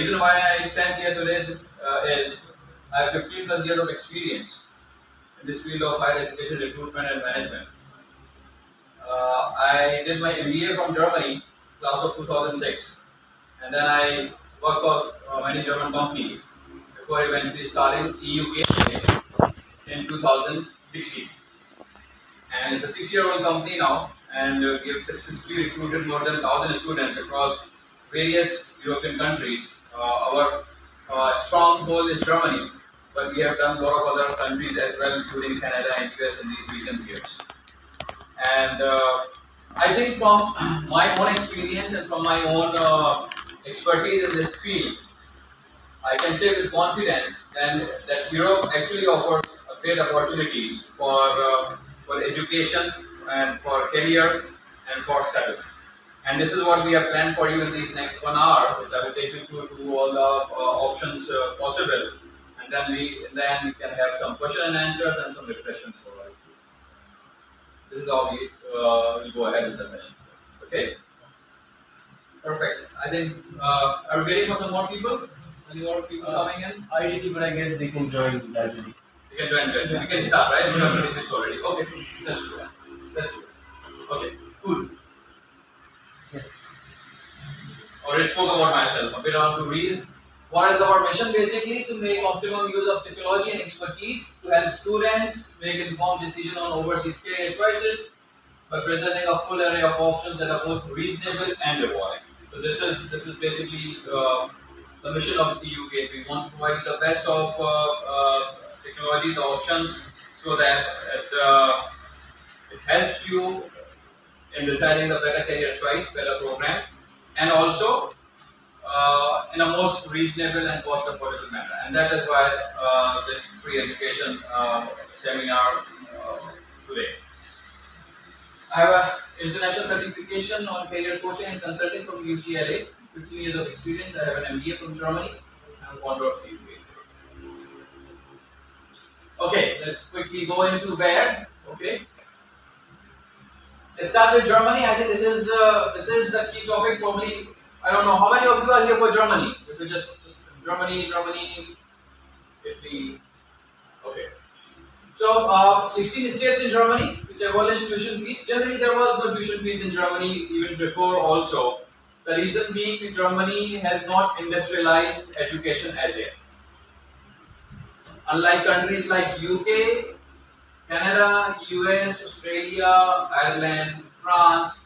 reason why I stand here today is I have 15 plus years of experience in this field of higher education recruitment and management. I did my MBA from Germany, class of 2006, and then I worked for many German companies before eventually starting EUGateway in 2016. And it's a 6-year-old company now, and we have successfully recruited more than 1,000 students across various European countries. Our stronghold is Germany, but we have done a lot of other countries as well, including Canada and US in these recent years. And I think from my own experience and from my own expertise in this field, I can say with confidence that Europe actually offers great opportunities for education and for career and for settlement. And this is what we have planned for you in these next 1 hour, which I will take you through all the options possible, and then we can have some question and answers and some refreshments for us. This is how we will go ahead with the session. Okay? Perfect. I think, are we waiting for some more people? Any more people coming in? Ideally, but I guess they can join gradually. You can join gradually. We can start, right? We have 26 already. Okay, let's do that. Let's do it. Okay, cool. Yes. Already spoke about myself. A bit on to read. What is our mission? Basically, to make optimum use of technology and expertise to help students make informed decisions on overseas career choices by presenting a full array of options that are both reasonable and rewarding. So this is basically the mission of EUGate. We want to provide you the best of technology, the options, so that it helps you in deciding the better career choice, better program, and also in a most reasonable and cost affordable manner. And that is why this free education seminar today. I have an international certification on career coaching and consulting from UCLA, 15 years of experience. I have an MBA from Germany. I'm founder of EUGate. Okay, let's quickly go into where. Okay. Let's start with Germany. I think this is the key topic. Probably, I don't know how many of you are here for Germany. If you just Germany, Italy. Okay. So 16 states in Germany which abolished tuition fees. Generally, there was no tuition fees in Germany even before. Also, the reason being Germany has not industrialized education as yet. Unlike countries like UK, Canada, US, Australia, Ireland, France,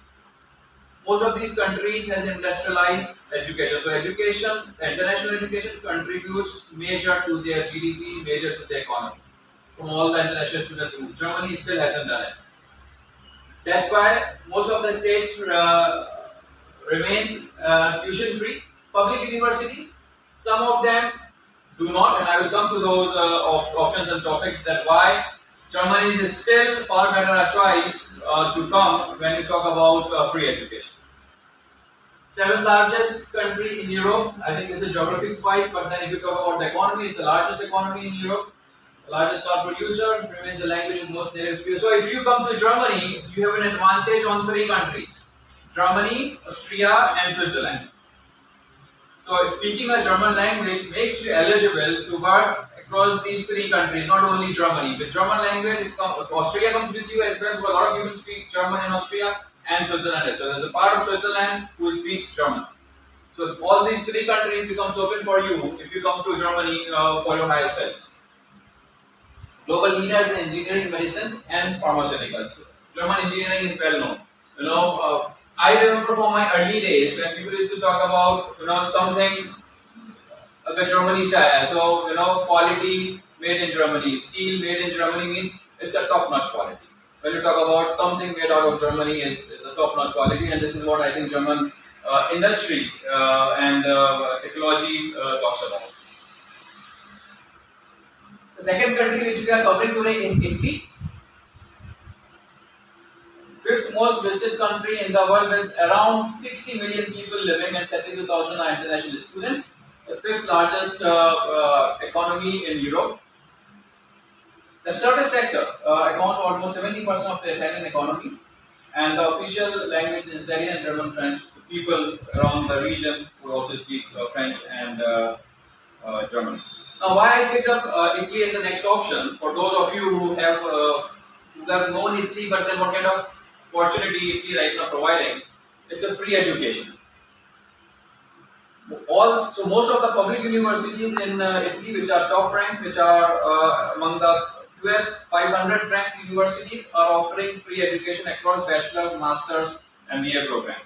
most of these countries has industrialized education. So education, international education contributes major to their GDP, major to the economy. From all the international students, Germany still hasn't done it. That's why most of the states remains tuition free. Public universities, some of them do not, and I will come to those options and topics that why Germany is still far better a choice to come when you talk about free education. 7th largest country in Europe. I think this is geographic wise, but then if you talk about the economy, it's the largest economy in Europe. The largest car producer, remains the language in most native speakers. So if you come to Germany, you have an advantage on 3 countries: Germany, Austria, and Switzerland. So speaking a German language makes you eligible to work across these 3 countries, not only Germany. With German language, Austria comes with you as well. So a lot of people speak German in Austria and Switzerland as well. There's a part of Switzerland who speaks German. So all these 3 countries becomes open for you if you come to Germany for your higher studies. Global leaders in engineering, medicine, and pharmaceuticals. German engineering is well known. I remember from my early days when people used to talk about something the Germany style. So quality made in Germany, seal made in Germany means it's a top-notch quality. When you talk about something made out of Germany, is a top-notch quality, and this is what I think German industry and technology talks about. The second country which we are covering today is Italy. 5th most visited country in the world with around 60 million people living and 32,000 are international students. The 5th largest economy in Europe. The service sector accounts for almost 70% of the Italian economy, and the official language is Italian, German, French, people around the region who also speak French and German. Now, why I picked up Italy as the next option for those of you who have known Italy, but then what kind of opportunity Italy right now providing? It's a free education. So most of the public universities in Italy, which are top ranked, which are among the US 500 ranked universities, are offering free education across bachelor's, master's, and BA program.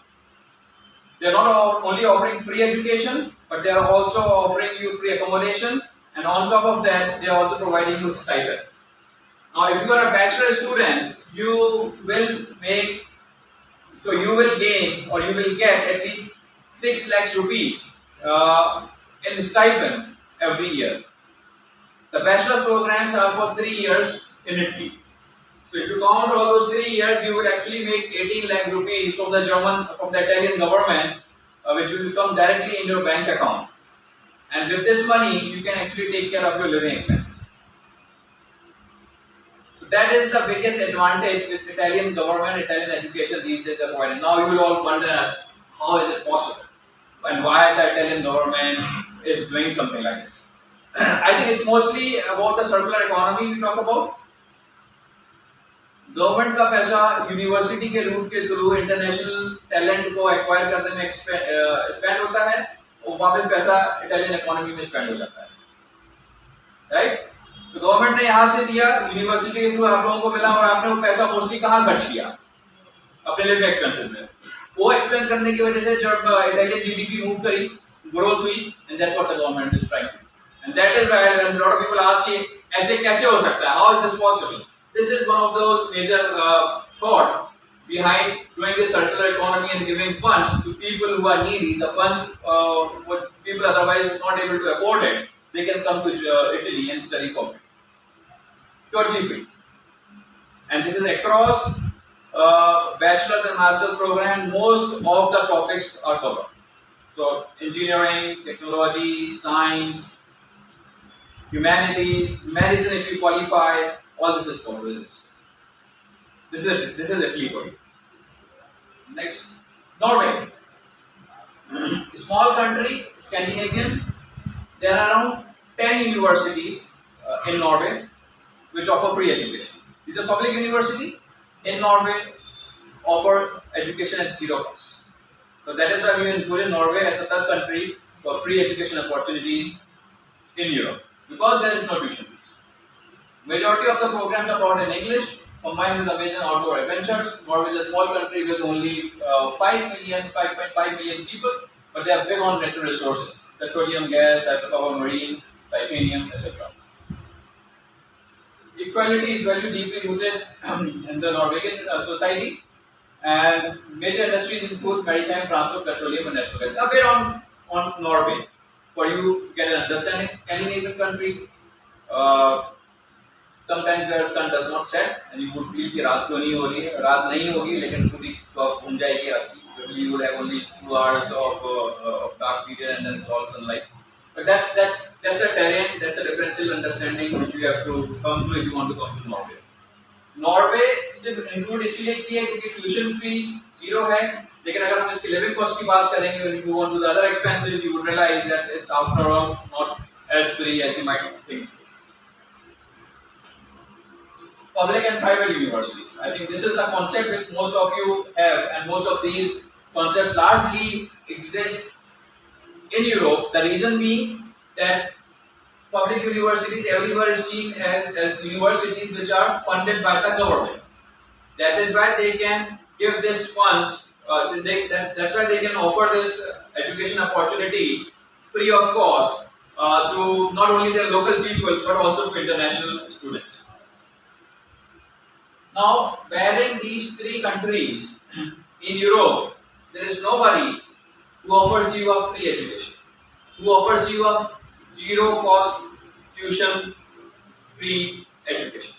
They are not only offering free education, but they are also offering you free accommodation, and on top of that, they are also providing you stipend. Now, if you are a bachelor student, you will gain or you will get at least 6 lakhs rupees in stipend every year. The bachelor's programs are for 3 years in Italy. So if you count all those 3 years, you will actually make 18 lakh rupees from the Italian government, which will come directly in your bank account. And with this money, you can actually take care of your living expenses. So that is the biggest advantage with Italian government, Italian education these days are providing. Now you will all wonder as how is it possible, and why the Italian government is doing something like this. I think it's mostly about the circular economy we talk about. Government का पैसा university के root के through international talent को acquire करने में spend होता है और वापस पैसा इटालियन इकोनॉमी में स्पेंड हो जाता है, राइट? तो गवर्नमेंट ने यहाँ से दिया, यूनिवर्सिटी के थ्रू आप लोगों को मिला और आपने वो पैसा मोस्टली कहाँ खर्च किया? अपने लिविंग एक्सपेंसेस में। वो एक्सपेंस करने की वजह से जब इटालियन जीडीपी मूव करी, ग्रोथ हुई, and that's what the government is trying to. And that is why a lot of people ask कि ऐसे कैसे हो सकता है? How is this possible? This is one of those major thought behind doing this circular economy and giving funds to people who are needy. The funds, what people otherwise not able to afford it, they can come to Italy and study for free, totally free. And this is across bachelor's and master's program. Most of the topics are covered. So engineering, technology, science, humanities, medicine if you qualify. All this is covered with this. This is Italy for you. Next, Norway. Small country, Scandinavian. There are around 10 universities in Norway which offer free education. These are public universities in Norway, offer education at zero cost. So that is why we included Norway as a third country for free education opportunities in Europe, because there is no tuition fees. Majority of the programs are taught in English, combined with amazing outdoor adventures. Norway is a small country with only 5.5 million people, but they are big on natural resources: petroleum, gas, hydropower, marine, titanium, etc. Equality is very deeply rooted in the Norwegian society, and major industries include maritime, transport, petroleum, and natural gas. A bit on Norway for you to get an understanding. Scandinavian country. Sometimes where sun does not set and you would feel कि रात क्यों नहीं हो रही है, रात नहीं होगी लेकिन पूरी clock घूम जाएगी आपकी, probably you would have only 2 hours of dark period and then it's all sunlight. But that's a terrain, that's a differential understanding which you have to come through if you want to come to Norway. Norway सिर्फ include इसलिए किया है क्योंकि tuition fees zero है, लेकिन अगर हम इसकी living cost की बात करेंगे, when you go on to the other expenses, you would realize that it's after all not as free as you might think. Public and private universities. I think this is the concept which most of you have, and most of these concepts largely exist in Europe. The reason being that public universities everywhere is seen as universities which are funded by the government. That is why they can give this funds. That's why they can offer this education opportunity free of cost to not only their local people but also to international students. Now, barring these 3 countries in Europe, there is nobody who offers you a free education, who offers you a zero cost tuition free education.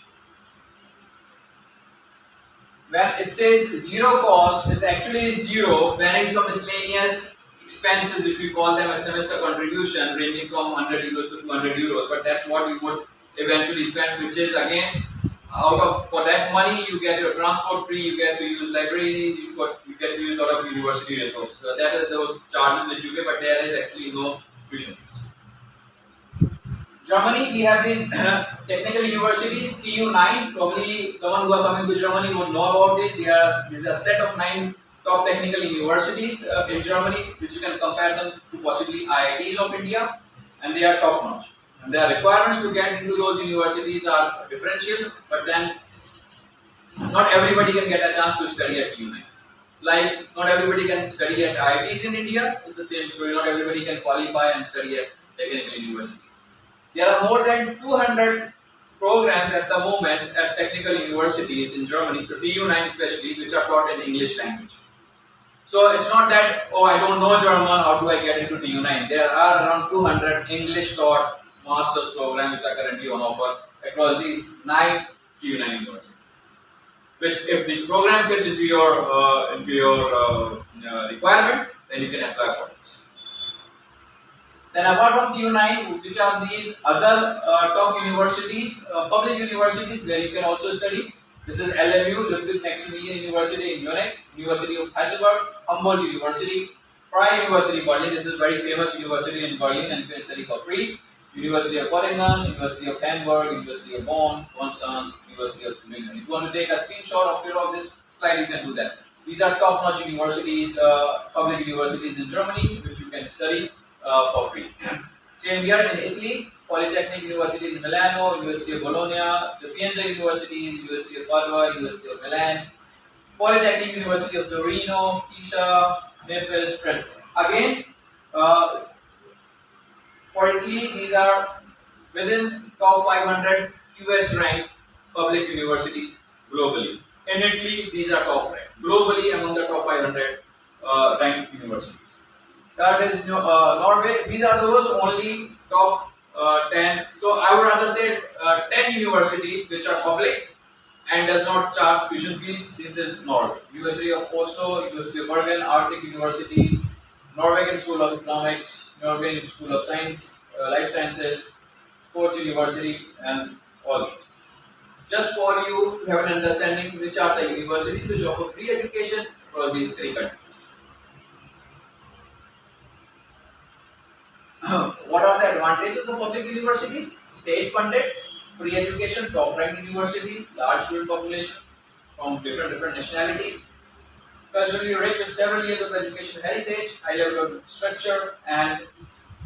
When it says zero cost, it's actually zero, bearing some miscellaneous expenses, if you call them a semester contribution, ranging from 100 euros to 200 euros, but that's what you would eventually spend, which is again, for that money you get your transport free, you get to use library, you you get to use a lot of university resources. So that is those charges which you pay, but there is actually no tuition fees. Germany, we have these technical universities, TU9. Probably the one who are coming to Germany would know about this. These are a set of 9 top technical universities in Germany, which you can compare them to possibly IITs of India, and they are top notch. And their requirements to get into those universities are differential, but then not everybody can get a chance to study at TU9. Like not everybody can study at IITs in India. It's the same story. Not everybody can qualify and study at technical universities. There are more than 200 programs at the moment at technical universities in Germany, so TU9 especially, which are taught in English language. So it's not that, oh, I don't know German, how do I get into TU9? There are around 200 English taught master's programs which are currently on offer across these 9 TU9 universities. Which, if this program fits into your requirement, then you can apply for it. Then apart from TU9, which are these other top universities, public universities where you can also study. This is LMU, Ludwig Maximilian University in Munich, University of Heidelberg, Humboldt University, Freie University Berlin. This is a very famous university in Berlin and you can study for free. University of Göttingen, University of Hamburg, University of Bonn, Konstanz, University of Tübingen. If you want to take a screenshot of this slide, you can do that. These are top-notch universities, public universities in Germany, which you can study for free. Same here in Italy, Polytechnic University in Milano, University of Bologna, Sapienza University, University of Padua, University of Milan, Polytechnic University of Torino, Pisa, Naples, Trento. Again, for Italy, these are within top 500 US ranked public universities globally. In Italy, these are top ranked. Globally, among the top 500 ranked universities. That is Norway. These are those only top 10. So I would rather say 10 universities which are public and does not charge tuition fees. This is Norway. University of Oslo, University of Bergen, Arctic University, Norwegian School of Economics, Norwegian School of Science, Life Sciences, Sports University, and all these. Just for you to have an understanding, which are the universities which offer free education across these 3 countries. What are the advantages of public universities? State funded, free education, top ranked universities, large student population from different nationalities, culturally rich with several years of education heritage, high level of structure, and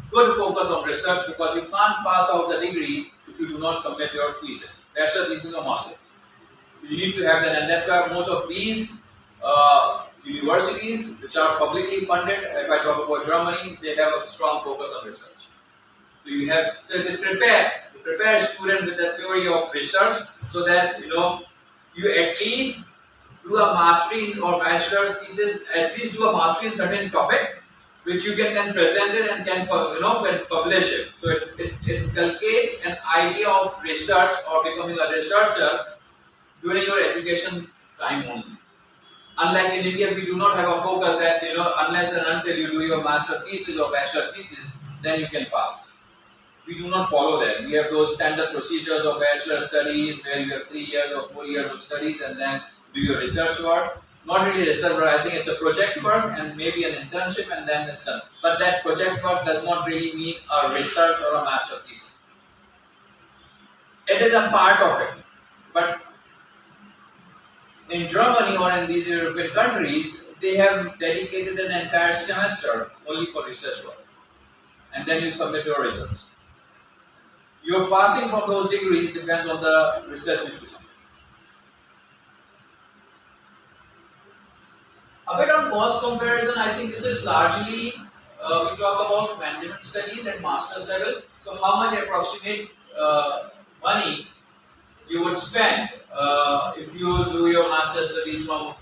good focus on research, because you can't pass out the degree if you do not submit your thesis, bachelor thesis or master thesis. You need to have that, and that's why most of these universities which are publicly funded, if I talk about Germany, they have a strong focus on research. So they prepare students with the theory of research, so that you at least do a mastery or bachelor's thesis, at least do a mastery in certain topic, which you can then present it and can publish it. So it inculcates an idea of research or becoming a researcher during your education time only. Unlike in India, we do not have a focus that unless and until you do your master thesis or bachelor thesis, then you can pass. We do not follow that. We have those standard procedures of bachelor studies where you have 3 years or 4 years of studies and then do your research work. Not really research work, I think it's a project work and maybe an internship and then it's done. But that project work does not really mean a research or a master thesis. It is a part of it. But in Germany or in these European countries, they have dedicated an entire semester only for research work. And then you submit your results. Your passing from those degrees depends on the research which you submit. A bit on cost comparison, I think this is largely, we talk about management studies at master's level. So how much approximate money you would spend if you do your master's studies from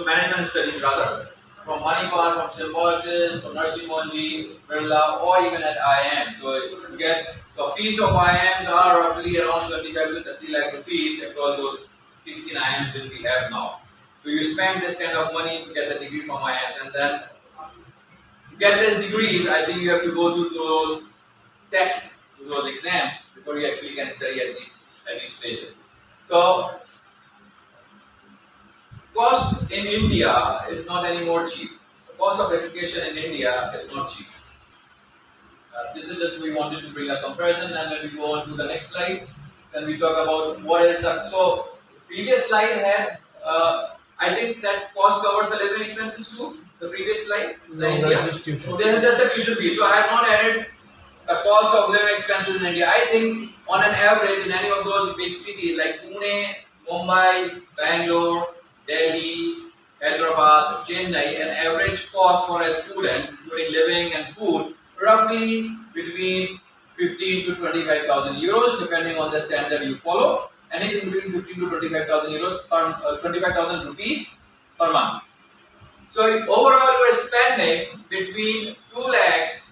management studies rather, from Manipal, from Symbiosis, from Nursing Monji, Birla, or even at IIM. So you get the fees of IIMs are roughly around 25 to 30 lakh rupees across those 16 IIMs which we have now. So you spend this kind of money to get the degree from IIMs, and then to get these degrees, I think you have to go through those tests, those exams before you actually can study at these places. So cost in India is not anymore cheap. The cost of education in India is not cheap. This is just we wanted to bring a comparison, and when we go on to the next slide, then we talk about what is the previous slide had. I think that cost covers the living expenses too. The previous slide, the India. So they have just the tuition fee. So I have not added the cost of living expenses in India. I think on an average in any of those big cities like Pune, Mumbai, Bangalore, Delhi, Hyderabad, Chennai, an average cost for a student, including living and food, roughly between 15 to 25,000 euros, depending on the standard you follow. Anything between 15 to 25,000 euros per 25,000 rupees per month. So overall, you are spending between 2 lakhs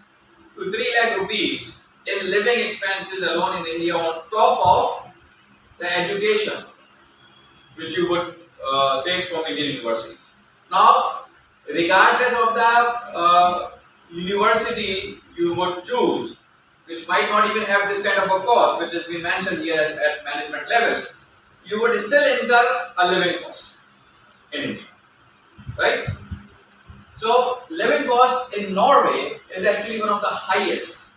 to 3 lakh rupees in living expenses alone in India on top of the education which you would take from Indian universities. Now, regardless of the university you would choose, which might not even have this kind of a cost, which has been mentioned here at management level, you would still incur a living cost in India, right? So, living cost in Norway is actually one of the highest.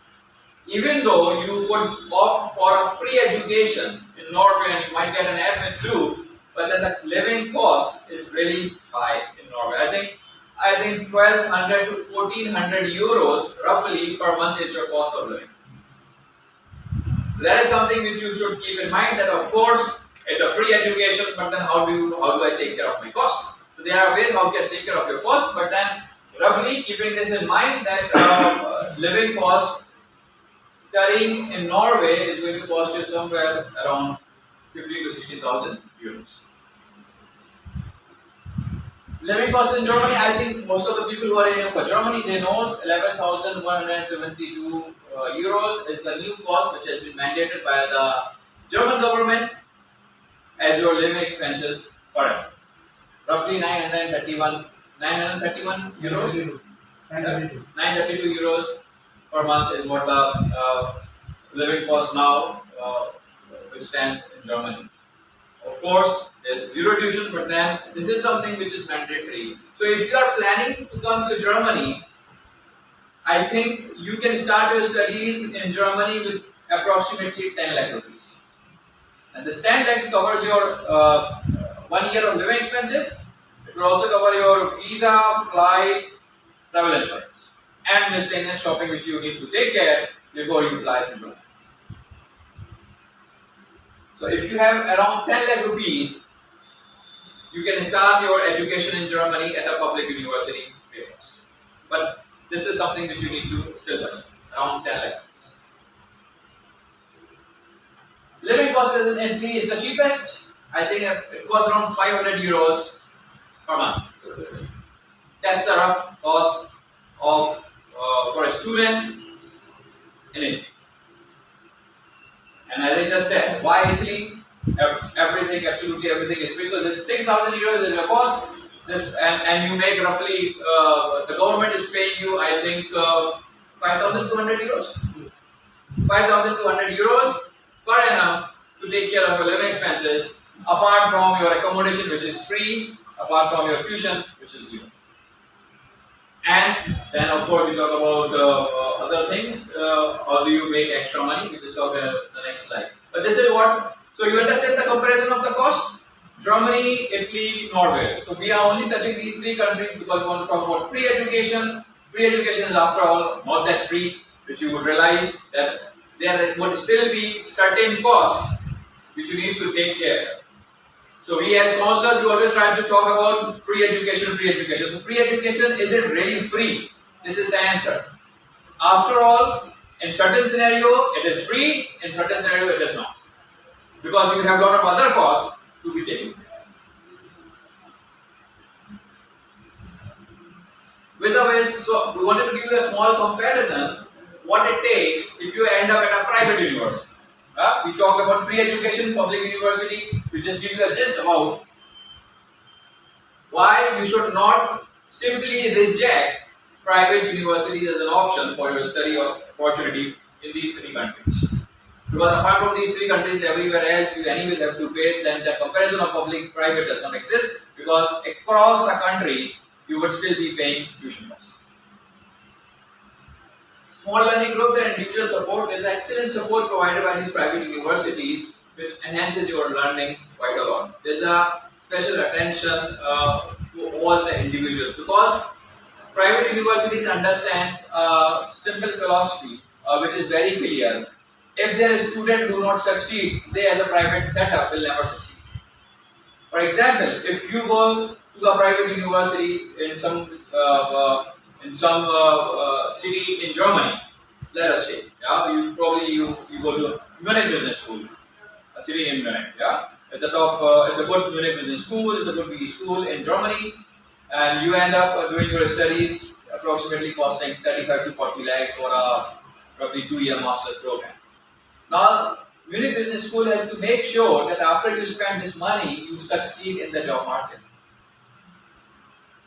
Even though you could opt for a free education in Norway and you might get an admit too, but then the living cost is really high in Norway. I think 1,200 to 1,400 euros roughly per month is your cost of living. That is something which you should keep in mind, that of course it's a free education, but then how do I take care of my cost? So there are ways how you can take care of your cost, but then roughly keeping this in mind that living cost studying in Norway is going to cost you somewhere around 15 to 16,000 euros. Living cost in Germany, I think most of the people who are in for Germany, they know 11,172 euros is the new cost which has been mandated by the German government as your living expenses per annum. Roughly 931 euros. 932 euros per month is what the living cost now which stands in Germany. Of course, there's zero tuition, but then this is something which is mandatory. So if you are planning to come to Germany, I think you can start your studies in Germany with approximately 10 lakh rupees. And this 10 lakhs covers your 1 year of living expenses. It will also cover your visa, flight, travel insurance, and miscellaneous shopping which you need to take care before you fly to Germany. So if you have around 10 lakh rupees, you can start your education in Germany at a public university free of cost. But this is something which you need to still budget, around 10 lakh rupees. Living cost in Italy is the cheapest. I think it was around 500 euros per month. That's the rough cost of for a student in Italy. And as I just said, why Italy? Everything, absolutely everything is free. So this 6,000 euros is your cost. This and you make roughly the government is paying you, I think, 5,200 euros. 5,200 euros per annum to take care of your living expenses, apart from your accommodation, which is free, apart from your tuition, which is zero. And then, of course, we talk about other things. How do you make extra money? We will talk in the next slide. But this is what. So you understand the comparison of the cost? Germany, Italy, Norway. So we are only touching these three countries because we want to talk about free education. Free education is, after all, not that free, which you would realize that there would still be certain costs which you need to take care of. So we as counsellors, we always try to talk about free education, free education. So free education, is it really free? This is the answer. After all, in certain scenario, it is free, in certain scenario, it is not. Because you have a lot of other costs to be taken care of. So we wanted to give you a small comparison, what it takes if you end up at a private university. We talked about free education, public university. We just give you a gist about why you should not simply reject private universities as an option for your study opportunity in these three countries. Because apart from these three countries, everywhere else you anyways have to pay. Then the comparison of public-private does not exist, because across the countries, you would still be paying tuition costs. Small learning groups and individual support is excellent support provided by these private universities, which enhances your learning quite a lot. There's a special attention to all the individuals because private universities understand simple philosophy, which is very clear. If their student do not succeed, they as a private setup will never succeed. For example, if you go to a private university in some city in Germany, let us say, yeah, you go to Munich Business School, a city in Munich, yeah, it's a good Munich Business School, it's a good BE school in Germany, and you end up doing your studies approximately costing 35 to 40 lakhs for a roughly 2-year master's program. Now, Munich Business School has to make sure that after you spend this money, you succeed in the job market.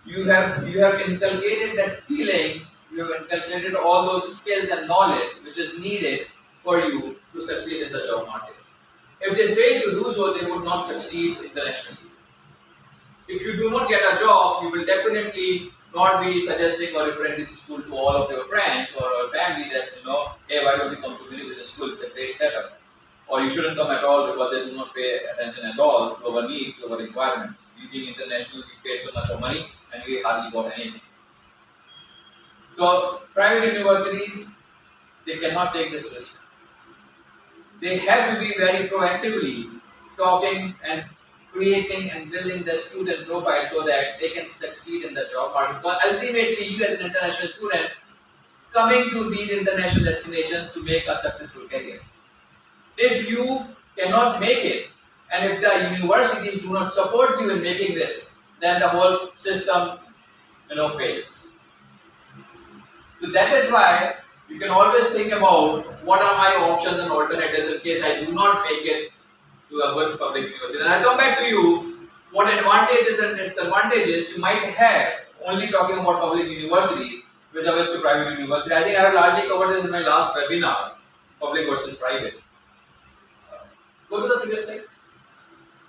You have inculcated that feeling, you have inculcated all those skills and knowledge which is needed for you to succeed in the job market. If they fail to do so, they would not succeed internationally. If you do not get a job, you will definitely not be suggesting or referring this school to all of your friends or your family that, hey, why don't you come to Munich Business School? It's a great setup. Or you shouldn't come at all because they do not pay attention at all to our needs, to our requirements. We being international, we paid so much of money and we hardly got anything. So, private universities, they cannot take this risk. They have to be very proactively talking and creating and building the student profile so that they can succeed in the job market. But ultimately, you as an international student coming to these international destinations to make a successful career. If you cannot make it, and if the universities do not support you in making this, then the whole system, fails. So that is why you can always think about what are my options and alternatives in case I do not make it to a good public university. And I'll come back to you what advantages and disadvantages you might have only talking about public universities with regards to private university. I think I have largely covered this in my last webinar, public versus private. Go to the previous slide.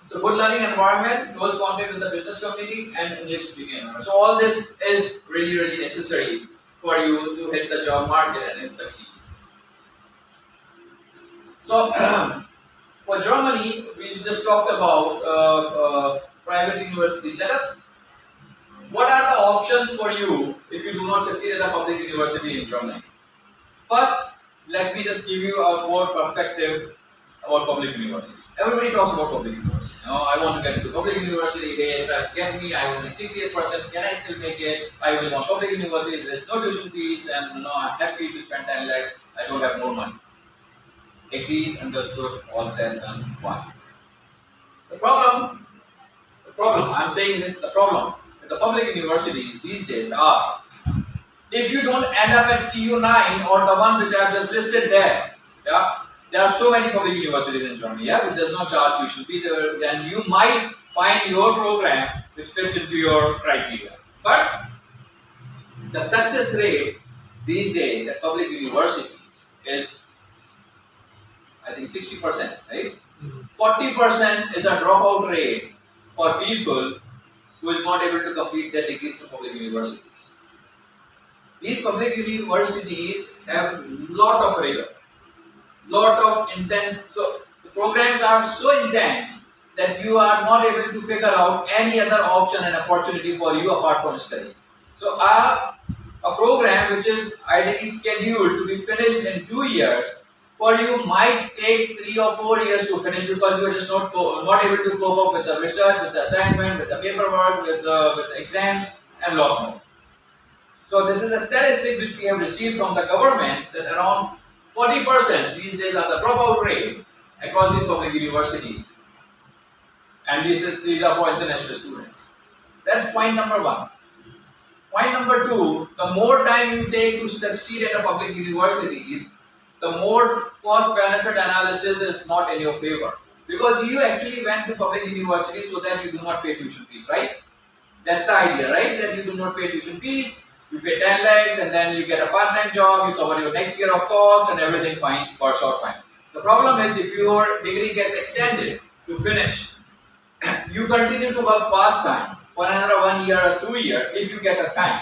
It's a good learning environment, close contact with the business community, and English speaking environment. So all this is really, really necessary for you to hit the job market and succeed. So for Germany, we just talked about private university setup. What are the options for you if you do not succeed at a public university in Germany? First, let me just give you a more perspective about public university. Everybody talks about public university. I want to get into public university. They try to get me. I only 68%. Can I still make it? I will want public university. There is no tuition fees, and I'm happy to spend 10 lakhs. I don't have more money. Agreed, understood, all said, done, fine. The problem, I'm saying this, the problem with the public universities these days are, if you don't end up at TU9 or the one which I have just listed there, yeah, there are so many public universities in Germany, yeah, which does not charge tuition fees, then you might find your program which fits into your criteria. But the success rate these days at public universities is, I think, 60%, right? 40% is a dropout rate for people who is not able to complete their degrees from public universities. These public universities have lot of rigor, lot of intense. So the programs are so intense that you are not able to figure out any other option and opportunity for you apart from study. So a program which is ideally scheduled to be finished in 2 years for you might take 3 or 4 years to finish because you are just not able to cope up with the research, with the assignment, with the paperwork, with the exams, and lot more. So this is a statistic which we have received from the government that around 40% these days are the dropout rate across these public universities, and these are for international students. That's point number one. Point number two: the more time you take to succeed at a public universities, the more cost-benefit analysis is not in your favor. Because you actually went to public university so that you do not pay tuition fees, right? That's the idea, right? That you do not pay tuition fees, you pay 10 lakhs and then you get a part-time job, you cover your next year of cost and everything fine, works out fine. The problem is if your degree gets extended to finish, you continue to work part-time for another 1 year or 2 years if you get a time.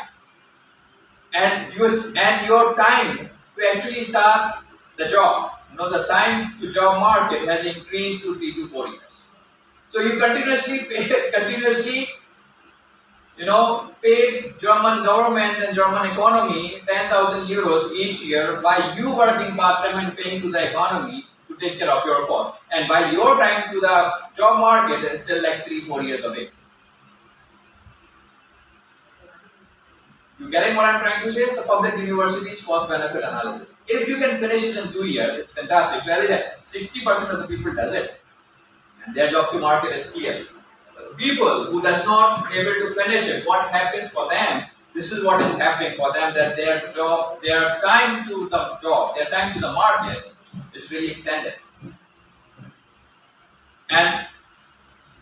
And your time to actually start the job, the time to job market has increased to 3 to 4 years. So you continuously paid German government and German economy 10,000 euros each year while you working part time and paying to the economy to take care of your cost. And while your time to the job market is still like 3-4 years away. You getting what I'm trying to say? The public universities cost benefit analysis. If you can finish it in 2 years, it's fantastic. Where is it? 60% of the people does it, and their job to market is clear. People who does not able to finish it, what happens for them? This is what is happening for them, that their time to the job, their time to the market is really extended. And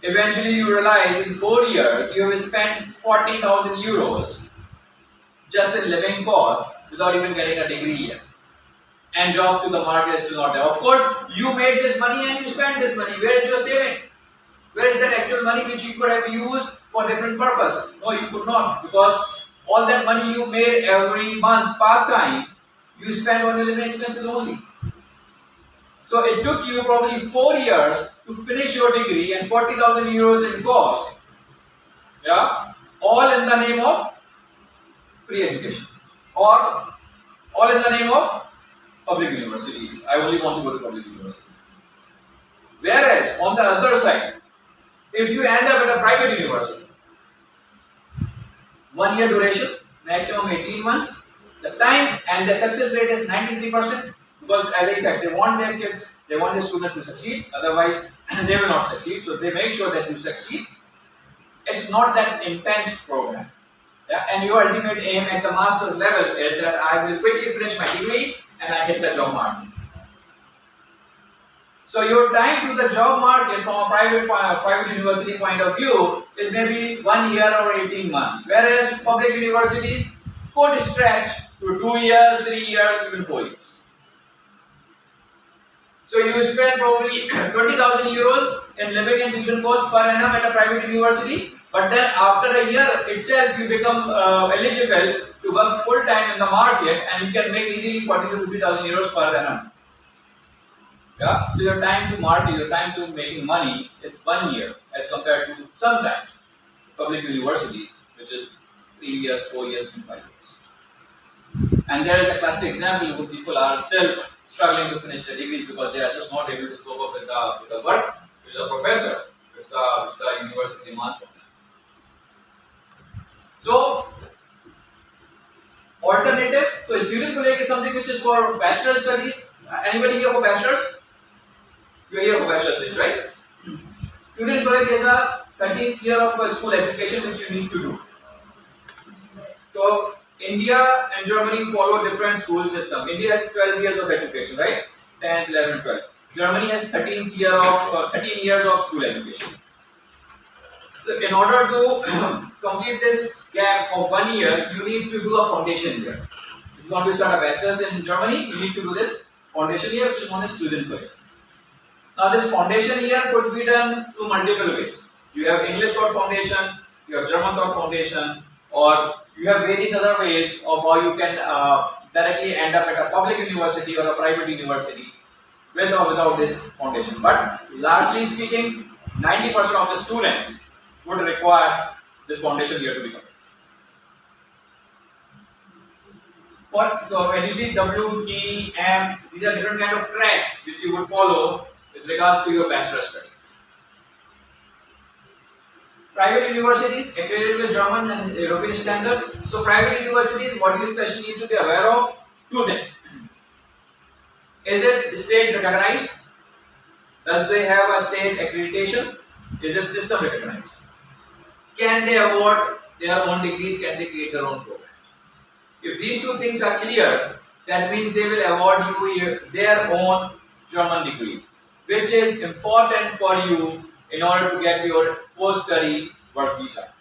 eventually you realize in 4 years you have spent 40,000 euros just in living costs without even getting a degree yet. And job to the market is still not there. Of course, you made this money and you spent this money. Where is your saving? Where is that actual money which you could have used for different purpose? No, you could not, because all that money you made every month part-time, you spent on your living expenses only. So it took you probably 4 years to finish your degree and 40,000 euros in cost. Yeah, all in the name of free education, or all in the name of public universities. I only want to go to public universities. Whereas on the other side, if you end up at a private university, 1 year duration, maximum 18 months, the time and the success rate is 93%, because as I said, they want their kids, they want their students to succeed, otherwise they will not succeed, so they make sure that you succeed. It's not that intense program. Yeah, and your ultimate aim at the master's level is that I will quickly finish my degree and I hit the job market. So your time to the job market from a private university point of view is maybe 1 year or 18 months, whereas public universities could stretch to 2 years, 3 years, even 4 years. So you spend probably 20,000 euros in living and tuition costs per annum at a private university. But then after a year itself, you become eligible to work full time in the market, and you can make easily 40 to 50,000 euros per annum. Yeah. So your time to market, your time to making money is 1 year as compared to sometimes public universities, which is 3 years, 4 years, and 5 years. And there is a classic example where people are still struggling to finish their degrees because they are just not able to cope up with the work, which the professor, which the university demands from them. So, alternatives. So, student college is something which is for bachelor studies. Anybody here for bachelor's? You are here for bachelor studies, right? Student college is a 13th year of school education which you need to do. So, India and Germany follow different school system. India has 12 years of education, right? 10, 11, 12. Germany has 13 years of school education. So in order to complete this gap of 1 year, you need to do a foundation year. If you want to start a bachelor's in Germany, you need to do this foundation year, which is known as student college. Now this foundation year could be done through multiple ways. You have English taught foundation, you have German taught foundation, or you have various other ways of how you can directly end up at a public university or a private university with or without this foundation. But largely speaking, 90% of the students would require this foundation year to be completed. So when you see W, T, M, these are different kind of tracks which you would follow with regards to your bachelor studies. Private universities accredited with German and European standards. So private universities, what you especially need to be aware of, two things. Is it state recognized? Does they have a state accreditation? Is it system recognized? Can they award their own degrees? Can they create their own programs? If these two things are clear, that means they will award you their own German degree, which is important for you in order to get your post-study work visa.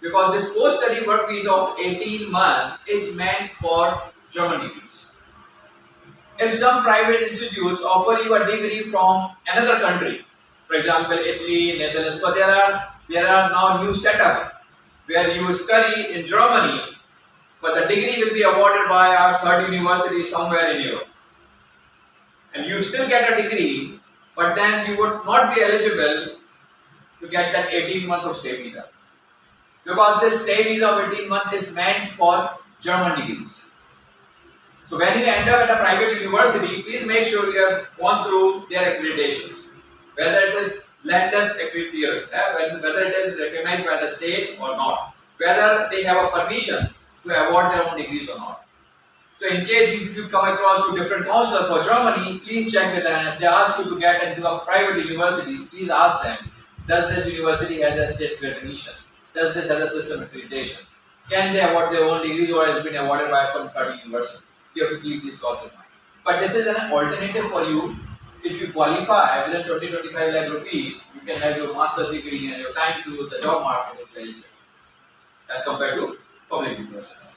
Because this post-study work visa of 18 months is meant for German degrees. If some private institutes offer you a degree from another country, for example, Italy, Netherlands, but there are there are now new setup where you study in Germany, but the degree will be awarded by our third university somewhere in Europe. And you still get a degree, but then you would not be eligible to get that 18 months of stay visa. Because this stay visa of 18 months is meant for German degrees. So when you end up at a private university, please make sure you have gone through their accreditations. Whether it is Landers accredited, whether it is recognized by the state or not. Whether they have a permission to award their own degrees or not. So in case if you come across two different counselors for Germany, please check with them. And if they ask you to get into a private universities, please ask them, does this university has a state recognition? Does this have a system accreditation? Can they award their own degrees or has been awarded by some third university? You have to keep these thoughts in mind. But this is an alternative for you. If you qualify within 20-25 lakh rupees, you can have your master's degree and your time to the job market is very little as compared to public universities.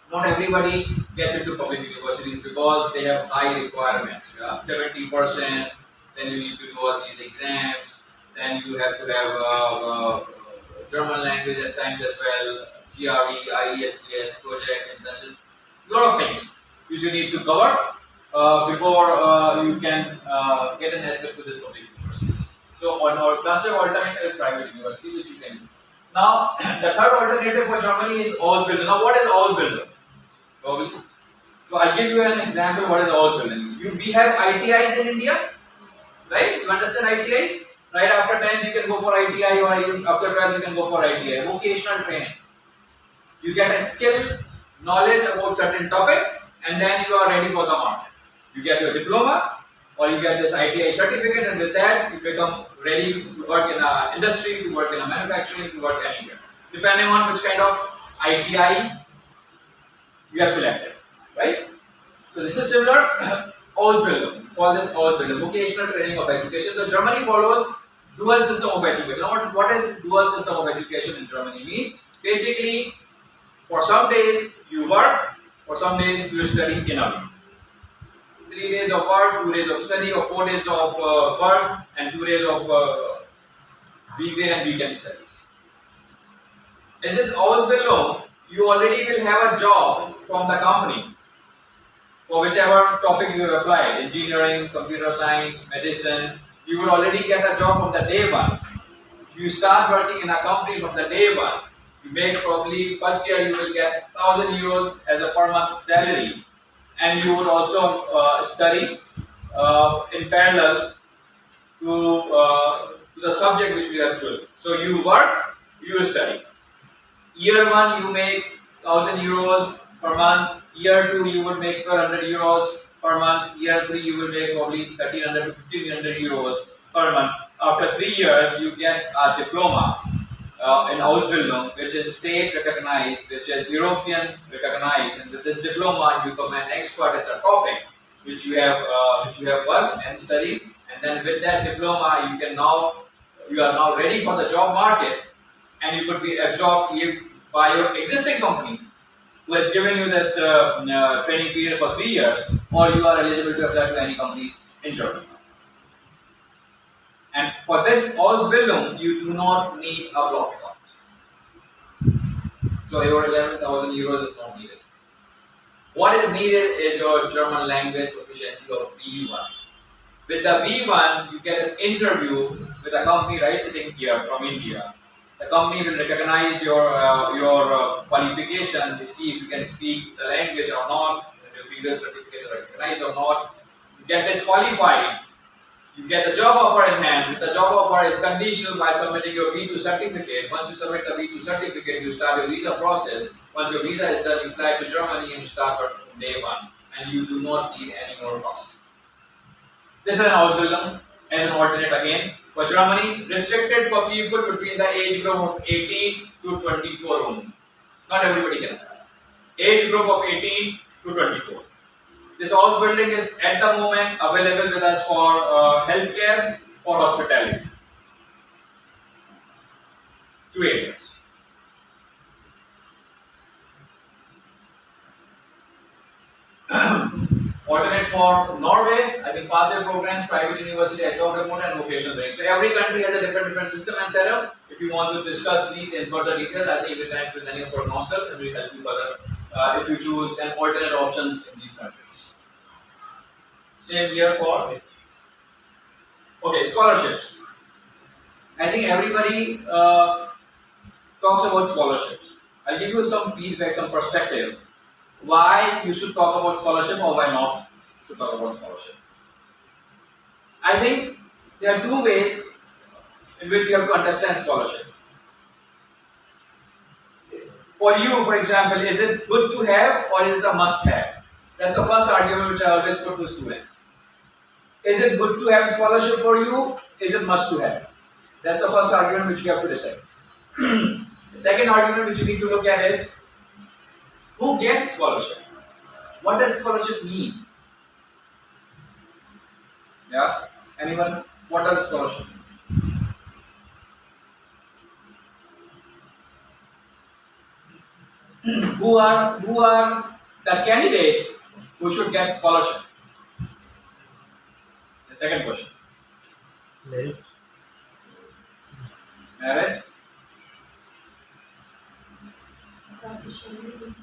Not everybody gets into public universities because they have high requirements. 70%, then you need to do all these exams, then you have to have German language at times as well, GRE, IELTS, project, internships, a lot of things which you need to cover before you can get an admit to this public universities. So on our classic alternative is private university which you can do. Now the third alternative for Germany is Ausbildung. Now what is Ausbildung? So I'll give you an example what is Ausbildung. We have ITIs in India, right? You understand ITIs? Right after 10 you can go for ITI or even after 12 you can go for ITI, vocational training. You get a skill, knowledge about certain topic and then you are ready for the market. You get your diploma or you get this ITI certificate and with that you become ready to work in an industry, to work in a manufacturing, to work anywhere. Depending on which kind of ITI you have selected, right? So this is similar Ausbildung, call this Ausbildung, vocational training of education. So Germany follows dual system of education. Now what is dual system of education in Germany means? Basically, for some days you work, for some days you study in a week. 3 days of work, 2 days of study, or 4 days of work and 2 days of weekday and weekend studies. In this Ausbildung, you already will have a job from the company for whichever topic you have applied, engineering, computer science, medicine, you will already get a job from the day one. You start working in a company from the day one. You make probably first year you will get 1,000 euros as a per month salary, and you would also study in parallel to the subject which you have chosen. So you work, you study. Year 1 you make 1,000 euros per month. Year 2 you would make 1,200 euros per month. Year 3 you will make probably 1,300 to 1,500 euros per month. After 3 years you get a diploma in Ausbildung, which is state recognized, which is European recognized, and with this diploma you become an expert at the topic which you have worked and studied, and then with that diploma you are now ready for the job market, and you could be absorbed by your existing company who has given you this training period for 3 years, or you are eligible to apply to any companies in Germany. And for this Ausbildung, you do not need a block account. So your 11,000 euros is not needed. What is needed is your German language proficiency of B1. With the B1, you get an interview with a company right sitting here from India. The company will recognize your qualification. They see if you can speak the language or not, if your previous certificates are recognized or not. You get disqualified. You get the job offer in hand. The job offer is conditional by submitting your B2 certificate. Once you submit the B2 certificate, you start your visa process. Once your visa is done, you fly to Germany and you start working from day one. And you do not need any more cost. This is an Ausbildung as an alternate again. For Germany, restricted for people between the age group of 18 to 24 only. Not everybody can apply. Age group of 18 to 24. This Ausbildung is at the moment available with us for healthcare, for hospitality. 2 areas. Alternate for Norway, I think pathway programs, private university, I talked about, and vocational training. So every country has a different system and setup. If If you want to discuss these in further detail, I think you can connect with any of our counsellors and we'll help you further if you choose an alternate options in these countries. Same here for scholarships. I think everybody talks about scholarships. I'll give you some feedback, some perspective. Why you should talk about scholarship or why not should talk about scholarship. I think there are two ways in which you have to understand scholarship. For you, for example, is it good to have or is it a must have? That's the first argument which I always put to students. Is it good to have scholarship for you? Is it must to have? That's the first argument which you have to decide. The second argument which you need to look at is who gets scholarship? What does scholarship mean? Yeah? Anyone? What does scholarship mean? Who are the candidates who should get scholarship? The second question. Merit. Proficiency,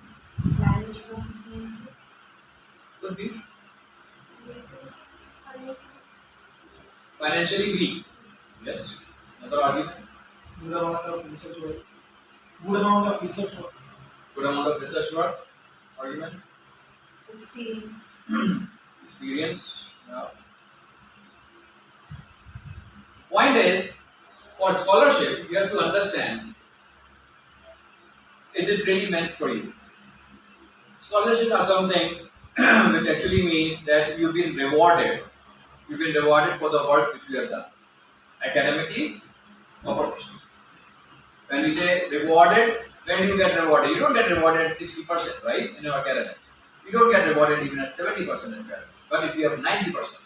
language proficiency. Could be. Financially weak. Yes. Another argument. Good amount of research work. Good amount of research work. Good amount of research work. Argument. Experience. Experience. Yeah. Point is, for scholarship, you have to understand, is it really meant for you? Scholarship are something which actually means that you've been rewarded. You've been rewarded for the work which you have done, academically or professionally. When we say rewarded, when do you get rewarded? You don't get rewarded at 60%, right, in your academics. You don't get rewarded even at 70% in academics. But if you have 90%,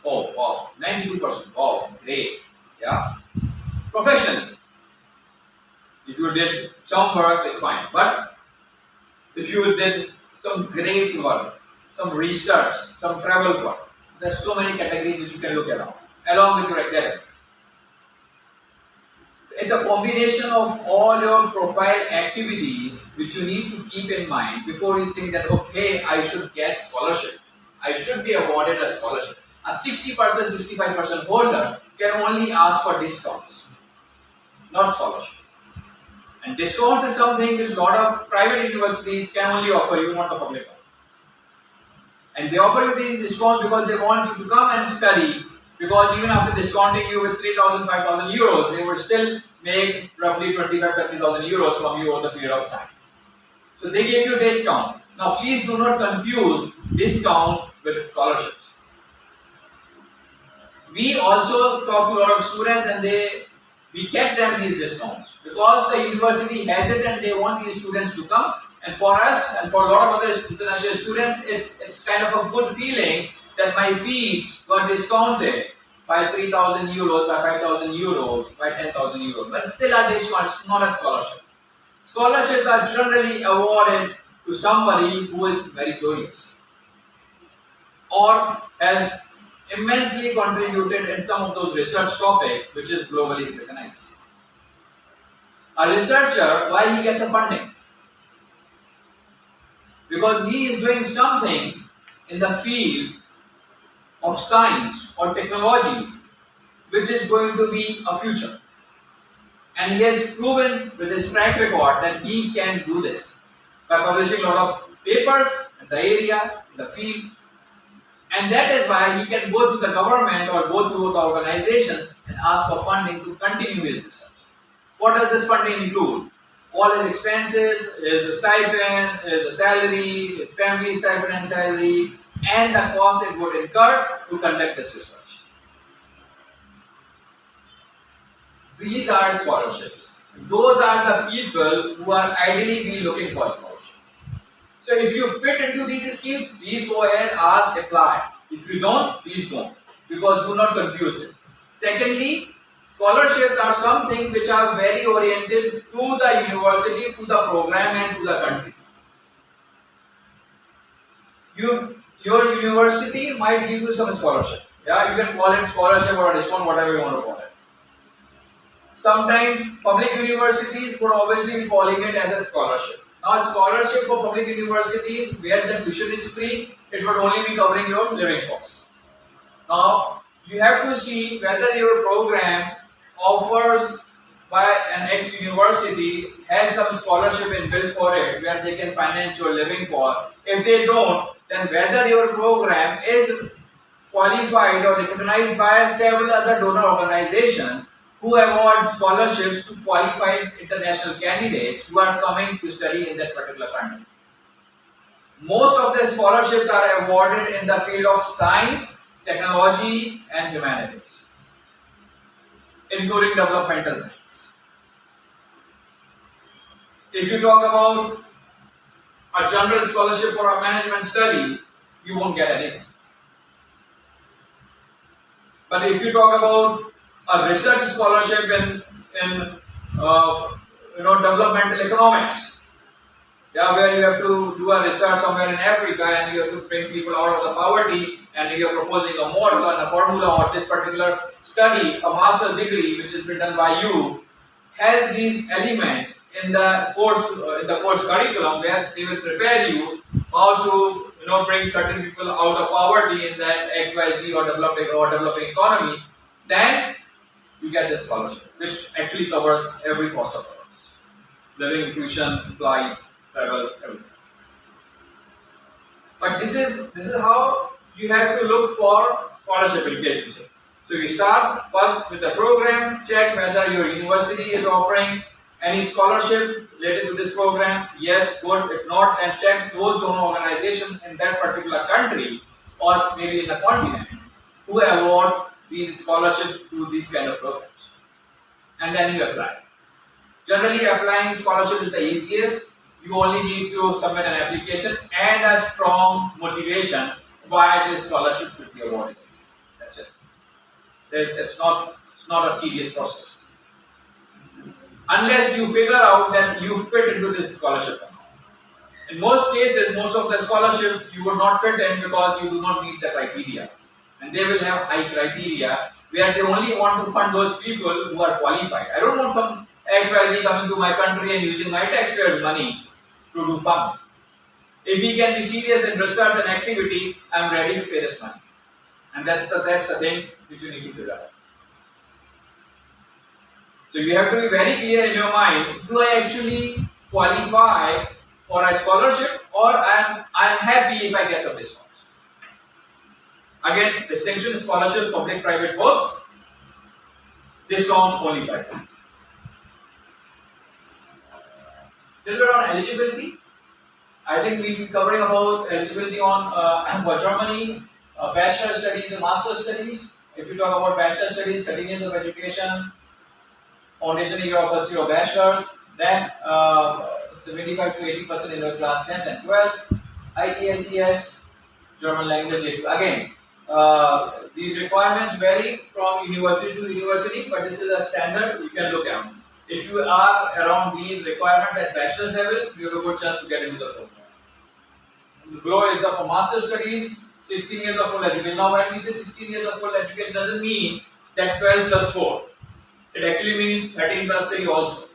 oh wow, 92%, wow, great, yeah. Professionally, if you did some work, it's fine. But if you did some great work, some research, some travel work, there's so many categories which you can look at along with your academics. So it's a combination of all your profile activities which you need to keep in mind before you think that, okay, I should get scholarship. I should be awarded a scholarship. A 60%, 65% holder can only ask for discounts, not scholarship. And discounts is something which a lot of private universities can only offer you, not the public one. And they offer you these discounts because they want you to come and study, because even after discounting you with 3,000, 5,000 euros, they would still make roughly 25, 30,000 euros from you over the period of time. So they give you a discount. Now please do not confuse discounts with scholarships. We also talk to a lot of students and we get them these discounts because the university has it and they want these students to come. And for us and for a lot of other international students, it's kind of a good feeling that my fees were discounted by 3,000 euros, by 5,000 euros, by 10,000 euros. But still a discount, not a scholarship. Scholarships are generally awarded to somebody who is meritorious or has immensely contributed in some of those research topics which is globally recognized. A researcher, why he gets a funding? Because he is doing something in the field of science or technology which is going to be a future. And he has proven with his track record that he can do this by publishing a lot of papers in the area, in the field. And that is why he can go to the government or go to the organization and ask for funding to continue his research. What does this funding include? All his expenses, his stipend, his salary, his family stipend and salary, and the cost it would incur to conduct this research. These are scholarships. Those are the people who are ideally be looking for scholarship. So if you fit into these schemes, please go ahead, ask, apply. If you don't, please don't. Because do not confuse it. Secondly, scholarships are something which are very oriented to the university, to the program and to the country. Your university might give you some scholarship. Yeah, you can call it scholarship or a discount, whatever you want to call it. sometimes public universities would obviously be calling it as a scholarship. Now, scholarship for public universities where the tuition is free, it would only be covering your living cost. Now, you have to see whether your program offers by an X university has some scholarship inbuilt for it where they can finance your living cost. If they don't, then whether your program is qualified or recognized by several other donor organizations who award scholarships to qualified international candidates who are coming to study in that particular country. Most of the scholarships are awarded in the field of science, technology, and humanities, including developmental science. If you talk about a general scholarship for our management studies, you won't get anything. But if you talk about a research scholarship in developmental economics, where you have to do a research somewhere in Africa and you have to bring people out of the poverty and you are proposing a model and a formula or this particular study, a master's degree which has been done by you, has these elements in the course curriculum where they will prepare you how to bring certain people out of poverty in that XYZ or developing economy, then you get the scholarship, which actually covers every cost of ours. Living, tuition, flight, travel, everything. But this is how you have to look for scholarship applications. So you start first with the program, check whether your university is offering any scholarship related to this program. Yes, good. If not, then check those donor organizations in that particular country or maybe in the continent who award these scholarships to these kind of programs. And then you apply. Generally, applying scholarship is the easiest. You only need to submit an application and a strong motivation why this scholarship should be awarded. That's it. It's not a tedious process. Unless you figure out that you fit into this scholarship. In most cases, most of the scholarships you would not fit in because you do not meet the criteria. And they will have high criteria where they only want to fund those people who are qualified. I don't want some XYZ coming to my country and using my taxpayers' money to do fun. If he can be serious in research and activity, I'm ready to pay this money. And that's the thing which you need to figure out. So you have to be very clear in your mind, do I actually qualify for a scholarship or I'm happy if I get some discounts. Again, distinction, scholarship, public, private, both. Discounts only private. Little bit on eligibility. I think we'll be covering about eligibility on for Germany, bachelor studies and master studies. If you talk about bachelor studies, 13 years of education, foundation year of first year of bachelor's, then 75 to 80% in your class 10th and 12th, IELTS, German language. Again, these requirements vary from university to university, but this is a standard you can look at. If you are around these requirements at bachelor's level, you have a good chance to get into the program. Below is the for master studies, 16 years of full education. Now, when we say 16 years of full education, doesn't mean that 12 plus 4. It actually means 13 plus 3 also.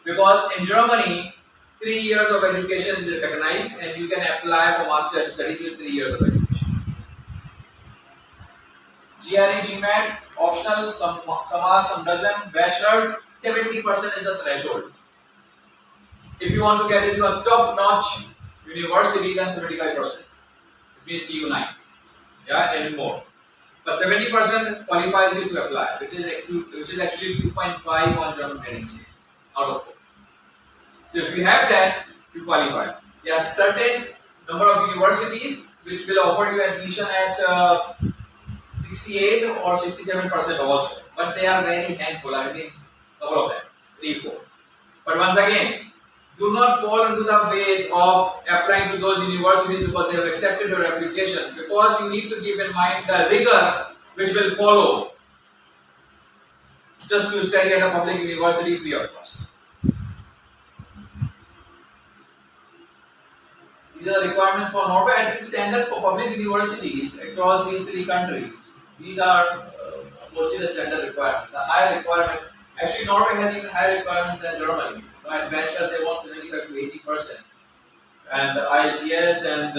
Because in Germany, 3 years of education is recognized and you can apply for master studies with 3 years of education. GRE, GMAT, optional, some are, some doesn't, bachelor's, 70% is the threshold. If you want to get into a top-notch university, then 75%. It means TU9. And more. But 70% qualifies you to apply, which is actually 2.5 on German grading scale out of 4. So if you have that, you qualify. There are certain number of universities which will offer you admission at 68 or 67% also, but they are very handful. I mean, couple of them, 3, 4. But once again, do not fall into the bait of applying to those universities because they have accepted your application, because you need to keep in mind the rigor which will follow just to study at a public university free of cost. These are the requirements for Norway. I think standard for public universities across these 3 countries. These are mostly the standard requirements. The higher requirement Actually, Norway has even higher requirements than Germany. At bachelor, they want 75 to 80%, and the IELTS and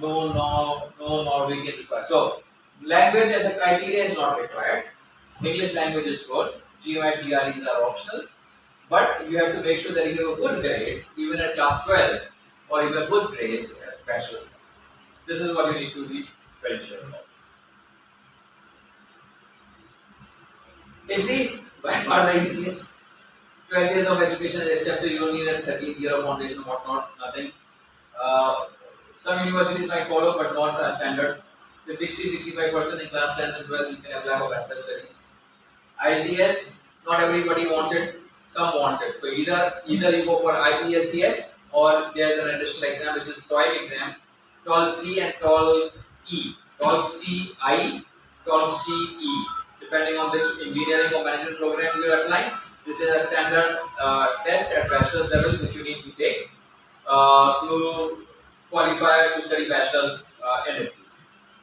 no Norwegian required. So, language as a criteria is not required. English language is good. GMAT, GREs are optional, but you have to make sure that you have good grades, even at class 12, or you have good grades at bachelor's. This is what you need to be very sure about. Italy, by far the easiest. 12 years of education is accepted, you don't need a 13th year of foundation, whatnot, nothing. Some universities might follow, but not a standard. With 60-65% in class 10 and 12, you can apply for bachelor studies. IELTS, not everybody wants it, some wants it. So either you go for IELTS or there's an additional exam which is TOEIC exam, TOEIC C and TOEIC E. TOEIC C I, TOEIC C E. Depending on which engineering or management program you are applying, this is a standard test at bachelor's level which you need to take to qualify to study bachelor's in it.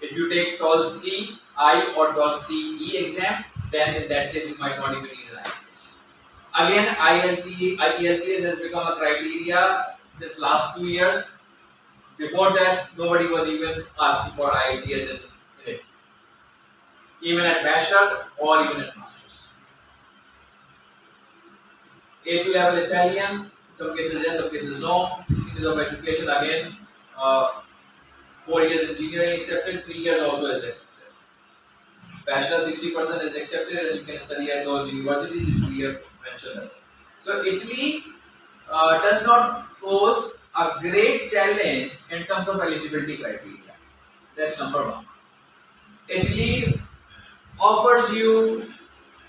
If you take TOEIC C I or TOEIC C E exam, then in that case you might not even need an IELTS. Again, IELTS has become a criteria since last 2 years. Before that, nobody was even asking for IELTS in it, even at bachelor's or even at master's. A2 level Italian, some cases yes, some cases no. 16 years of education, again, 4 years engineering accepted, 3 years also is accepted. Bachelor 60% is accepted and you can study at those universities which we have mentioned. So Italy does not pose a great challenge in terms of eligibility criteria. That's number one. Italy offers you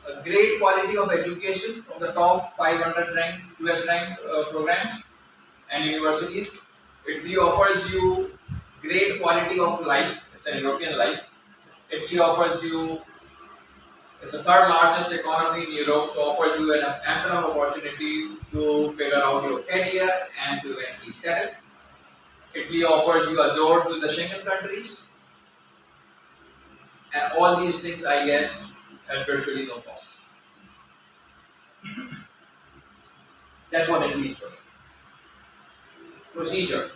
a great quality of education from the top 500 ranked US ranked programs and universities. Italy offers you great quality of life. It's a European life. Italy offers you, it's the third largest economy in Europe, so offers you an ample opportunity to figure out your career and to eventually settle. Italy offers you a door to the Schengen countries, and all these things, I guess, at virtually no cost. That's what Italy is for. Procedure.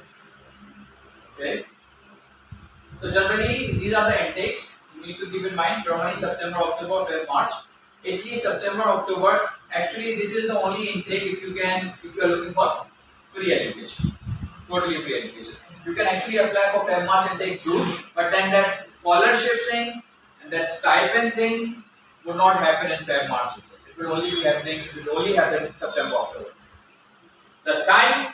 Okay. So generally, these are the intakes. You need to keep in mind: Germany, September, October, February, March. Italy, September, October. Actually, this is the only intake if you are looking for free education, totally free education. You can actually apply for Feb, March intake too, but then that scholarship thing and that stipend thing would not happen in Feb, March. It will only be happening. It will only happen in September, October. The time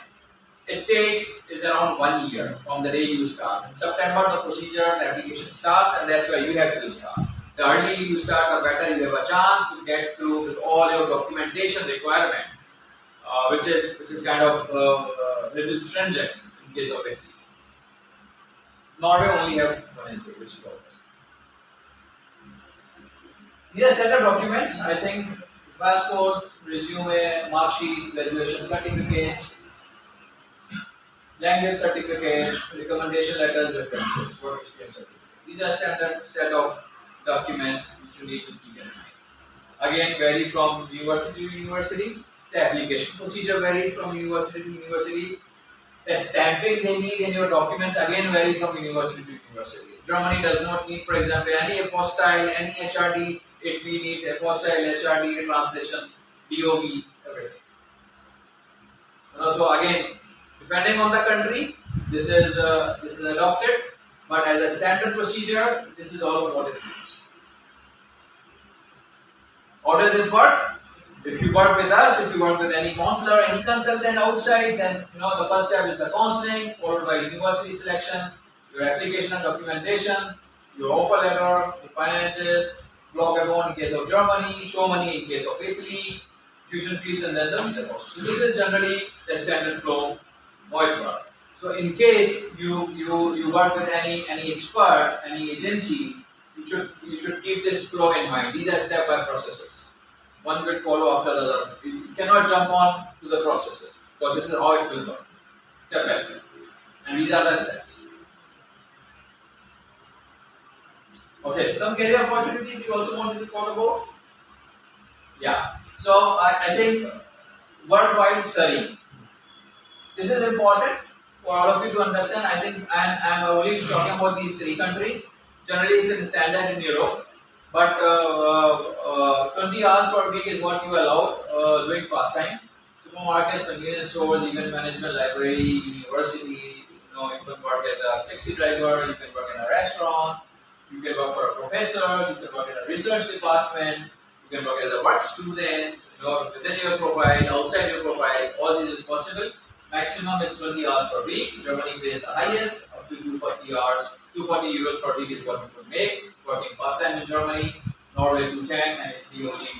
it takes is around 1 year from the day you start. In September, the procedure, the application starts, and that's where you have to start. The earlier you start, the better you have a chance to get through with all your documentation requirement, which is kind of little stringent in case of Italy. Norway only have one intake, which is always. These are standard documents. I think passport, resume, mark sheets, graduation certificates, language certificates, recommendation letters, references, work experience certificates. These are standard set of documents which you need to keep in mind. Again, vary from university to university. The application procedure varies from university to university. The stamping they need in your documents again varies from university to university. Germany does not need, for example, any apostille, any HRD. Italy needs apostille, HRD, translation, DOV, everything. So again, depending on the country, this is adopted, but as a standard procedure, this is all what it means. How does it work? If you work with us, if you work with any counselor, any consultant outside, then the first step is the counseling, followed by university selection, your application and documentation, your offer letter, the finances, block account in case of Germany, show money in case of Italy, tuition fees, and then the visa cost. So this is generally the standard flow how it works. So in case you work with any expert, any agency, you should keep this flow in mind. These are step by processes. One will follow after the other. You cannot jump on to the processes. So this is how it will work, step by step. And these are the steps. Okay, some career opportunities we also wanted to talk about. Yeah. So I think worldwide studying. This is important for all of you to understand. I think I'm only talking about these three countries. Generally, it's in standard in Europe, but 20 hours per week is what you allow doing part time. Supermarkets, convenience stores, event management, library, university. You can work as a taxi driver. You can work in a restaurant. You can work for a professor. You can work in a research department. You can work as a work student. Within your profile, outside your profile. All this is possible. Maximum is 20 hours per week. Germany pays the highest, up to 240 hours. 240 euros per week is what you could make working part time in Germany. Norway 210, and Italy only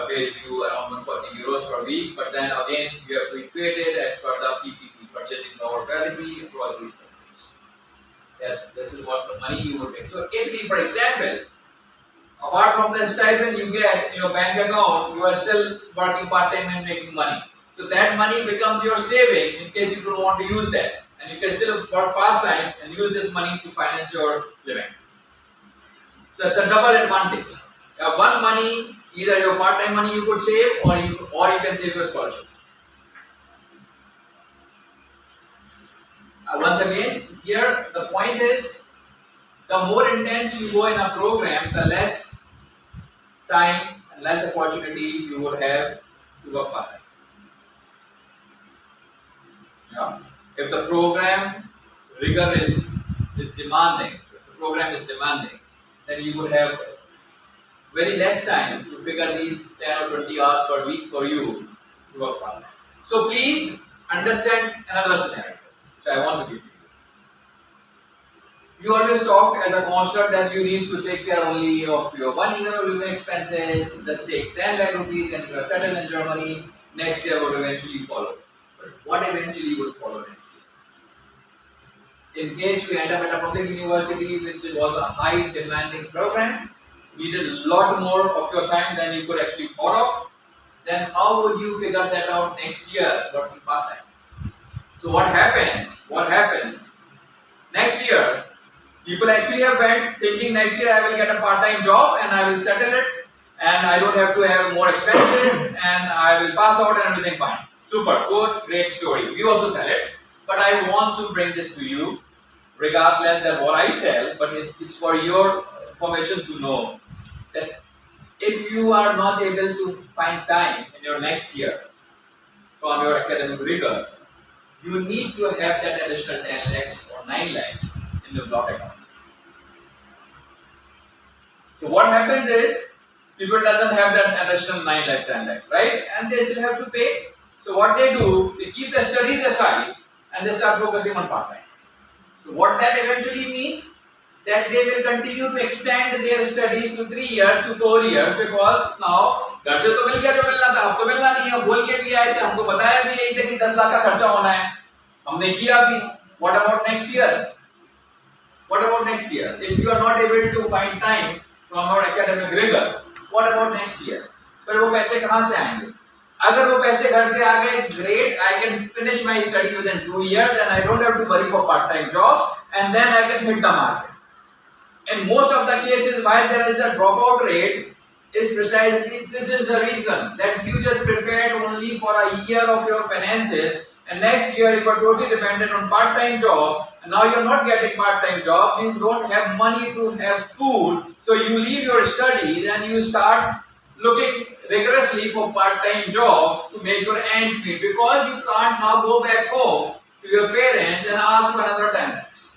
pays you around 140 euros per week. But then again, you have to equate it as per the PPP, purchasing power parity across these countries. Yes, this is what the money you would make. So Italy, for example, apart from the stipend you get in your bank account, you are still working part time and making money. So that money becomes your saving in case you don't want to use that. And you can still work part time and use this money to finance your living. So it's a double advantage. You have one money, either your part time money you could save, or you can save your scholarship. Once again, here the point is, the more intense you go in a program, the less time and less opportunity you would have to work part time. Yeah. If the program rigor is demanding, if the program is demanding, then you would have very less time to figure these 10 or 20 hours per week for you to work part time. So please understand another scenario which I want to give you. You always talk as a counselor that you need to take care only of your 1 year of living expenses, just take 10 lakh rupees and you are settled in Germany, next year would eventually follow. But what eventually will follow next year? In case you end up at a public university which was a high demanding program, needed a lot more of your time than you could actually thought of, then how would you figure that out next year working part time? So what happens? Next year, people actually have went thinking next year I will get a part-time job and I will settle it and I don't have to have more expenses and I will pass out and everything fine. Super, good, great story. We also sell it, but I want to bring this to you regardless of what I sell, but it's for your information to know that if you are not able to find time in your next year from your academic rigor, you need to have that additional 10 lakhs or 9 lakhs in the block account. So what happens is, people doesn't have that additional 9 lakhs, 10 lakhs, right? And they still have to pay. So what they do, they keep the studies aside and they start focusing on part-time. So what that eventually means, that they will continue to extend their studies to 3 years to 4 years because now घर से तो मिल गया जो मिलना था, अब तो मिलना नहीं है, बोल के भी आए थे, हमको बताया भी यही था कि 10 लाख का खर्चा होना है, हमने किया भी. What about next year? What about next year? If you are not able to find time from our academic rigor, what about next year? फिर वो पैसे कहाँ से आएंगे? अगर वो पैसे घर से आ गए, great, I can finish my study within 2 years and I don't have to worry for part-time job and then I can hit the market. In most of the cases, why there is a dropout rate is precisely this is the reason that you just prepared only for a year of your finances and next year you are totally dependent on part-time jobs and now you are not getting part-time jobs, you don't have money to have food, so you leave your studies and you start looking rigorously for part-time jobs to make your ends meet because you can't now go back home to your parents and ask for another 10 lakhs.